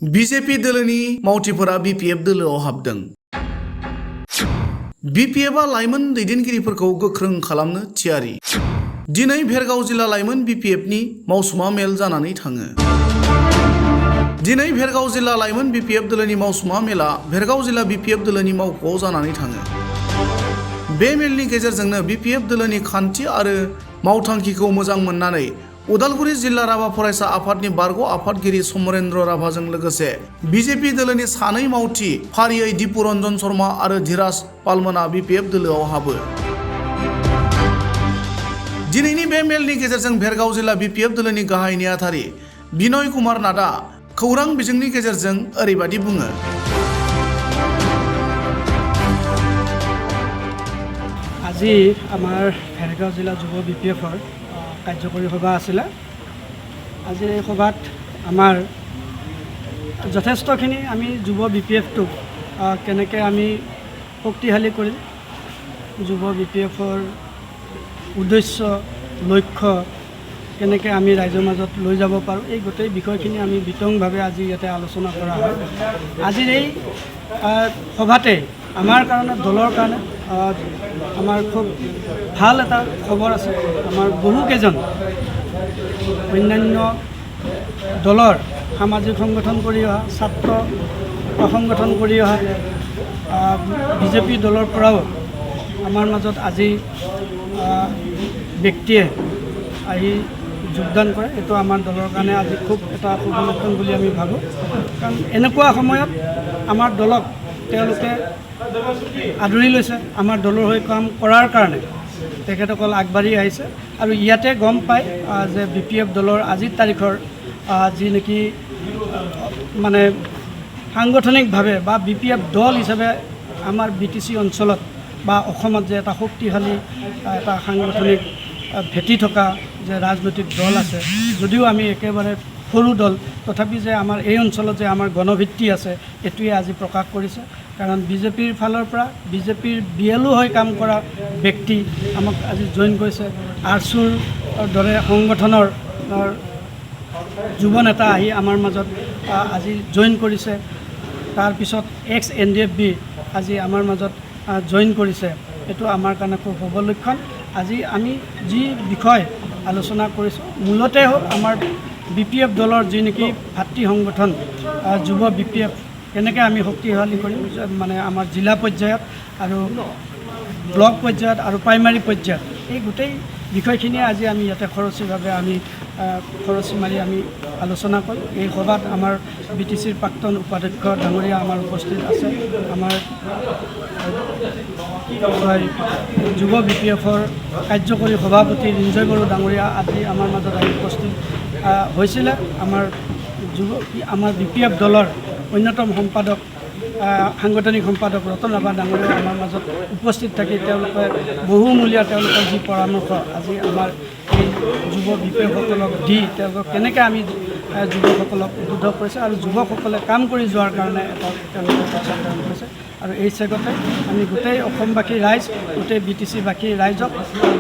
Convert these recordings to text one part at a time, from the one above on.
BJP दोलोनि मावथिफोरा BPF दोलोआव हाबदों। बीपीएफआ लाइमोन दैदेनगिरिफोरखौ गोख्रों खालामनो थियारि। दिनै भेरगाव जिल्ला लाइमोन बीपीएफनि मावसुमा मेल जानानै थाङो। दिनै भेरगाव जिल्ला लाइमोन बीपीएफ दोलोनि मावसुमा मेला भेरगाव जिल्ला बीपीएफ दोलोनि मावख'आव जानानै थाङो। बे मेलनि गेजेरजोंनो बीपीएफ दोलोनि खान्थि आरो मावथांखिखौ मोजां मोननानै उदालगुरि जिल्ला राभा फरायसा आफादनि बारग' आफादगिरि समरेन्द्र राभाजों लोगोसे बीजेपी दोलोनि सानै मावथि फारियै दिपु रन्जन शर्मा आरो धीराज पालमोना बीपीएफ दोलोआव हाबो। दिनैनि बे मेलनि गेजेरजों भेरगाव जिल्ला बीपीएफ दोलोनि गाहाय नेहाथारि बिनय कुमार नाथआ खौरां बिजोंनि गेजेरजों ओरैबादि बुङो। আজি আমাৰ भेरगाव जिल्ला যুৱ বিপিএফৰ কাৰ্যকৰী সভা আছিলে। আজি এই সভাত আমাৰ যথেষ্টখিনি আমি যুৱ বিপিএফটোক কেনেকৈ আমি শক্তিশালী কৰিম, যুৱ বিপিএফৰ উদ্দেশ্য লক্ষ্য কেনেকৈ আমি ৰাইজৰ মাজত লৈ যাব পাৰোঁ, এই গোটেই বিষয়খিনি আমি বিতংভাৱে আজি ইয়াতে আলোচনা কৰা হয়। আজিৰ এই সভাতে আমাৰ কাৰণে দলৰ কাৰণে আমাৰ খুব ভাল এটা খবৰ আছে। আমাৰ বহুকেইজন অন্যান্য দলৰ সামাজিক সংগঠন কৰি অহা, ছাত্ৰ সংগঠন কৰি অহা বিজেপি দলৰ পৰাও আমাৰ মাজত আজি ব্যক্তিয়ে আহি যোগদান কৰে। এইটো আমাৰ দলৰ কাৰণে আজি খুব এটা শুভ লক্ষণ বুলি আমি ভাবোঁ। কাৰণ এনেকুৱা সময়ত আমাৰ দলক তেওঁলোকে আদৰি লৈছে, আমাৰ দলৰ হৈ কাম কৰাৰ কাৰণে তেখেতসকল আগবাঢ়ি আহিছে। আৰু ইয়াতে গম পায় যে বিপিএফ দলৰ আজিৰ তাৰিখৰ যি নেকি মানে সাংগঠনিকভাৱে বা বিপিএফ দল হিচাপে আমাৰ বিটিচি অঞ্চলত বা অসমত যে এটা শক্তিশালী এটা সাংগঠনিক ভেটি থকা যে ৰাজনৈতিক দল আছে, যদিও আমি একেবাৰে সৰু দল, তথাপি যে আমাৰ এই অঞ্চলত যে আমাৰ গণভিত্তি আছে এইটোৱে আজি প্ৰকাশ কৰিছে। কাৰণ বিজেপিৰ ফালৰ পৰা বিজেপিৰ বিএলও হৈ কাম কৰা ব্যক্তি আমাক আজি জইন কৰিছে। আৰচুৰ দৰে সংগঠনৰ যুৱ নেতা আহি আমাৰ মাজত আজি জইন কৰিছে। তাৰপিছত এক্স-NDFB আজি আমাৰ মাজত জইন কৰিছে। এইটো আমাৰ কাৰণে খুব শুভ লক্ষণ। আজি আমি যি বিষয় আলোচনা কৰিছোঁ মূলতে হ'ল আমাৰ বিপিএফ দলৰ যি নেকি ভাতৃ সংগঠন যুৱ বিপিএফ কেনেকৈ আমি শক্তিশালী কৰিম, মানে আমাৰ জিলা পৰ্যায়ত আৰু ব্লক পৰ্যায়ত আৰু প্ৰাইমাৰী পৰ্যায়ত, এই গোটেই বিষয়খিনিয়ে আজি আমি ইয়াতে খৰচীভাৱে আমি খৰচী মাৰি আমি আলোচনা কৰিম। এই সভাত আমাৰ বিটিচিৰ প্ৰাক্তন উপাধ্যক্ষ ডাঙৰীয়া আমাৰ উপস্থিত আছে। আমাৰ যুৱ বিপিএফৰ কাৰ্যকৰী সভাপতি ৰিঞ্জয় বড়ো ডাঙৰীয়া আজি আমাৰ মাজত আহি উপস্থিত হৈছিলে। আমাৰ বিপিএফ দলৰ অন্যতম সম্পাদক সাংগঠনিক সম্পাদক ৰতন ৰাভা ডাঙৰীয়া আমাৰ মাজত উপস্থিত থাকি তেওঁলোকে বহুমূলীয়া তেওঁলোকৰ যি পৰামৰ্শ আজি আমাৰ এই যুৱ বিপিএফসকলক দি তেওঁলোকক কেনেকৈ আমি যুৱকসকলক উদ্বুদ্ধ কৰিছে আৰু যুৱকসকলে কাম কৰি যোৱাৰ কাৰণে এটা তেওঁলোকে প্ৰচাৰ কৰিছে। আৰু এই চেগতে আমি গোটেই অসমবাসী ৰাইজ, গোটেই বিটিচিবাসী ৰাইজক,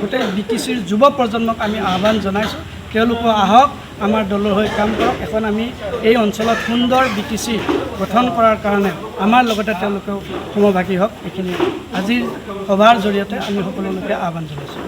গোটেই বিটিচিৰ যুৱ প্ৰজন্মক আমি আহ্বান জনাইছোঁ, তেওঁলোকো আহক, আমাৰ দলৰ হৈ কাম কৰক। এখন আমি এই অঞ্চলত সুন্দৰ বিটিচি গঠন কৰাৰ কাৰণে আমাৰ লগতে তেওঁলোকেও সমভাগী হওক। এইখিনি আজিৰ সভাৰ জৰিয়তে আমি সকলোকে আহ্বান জনাইছোঁ।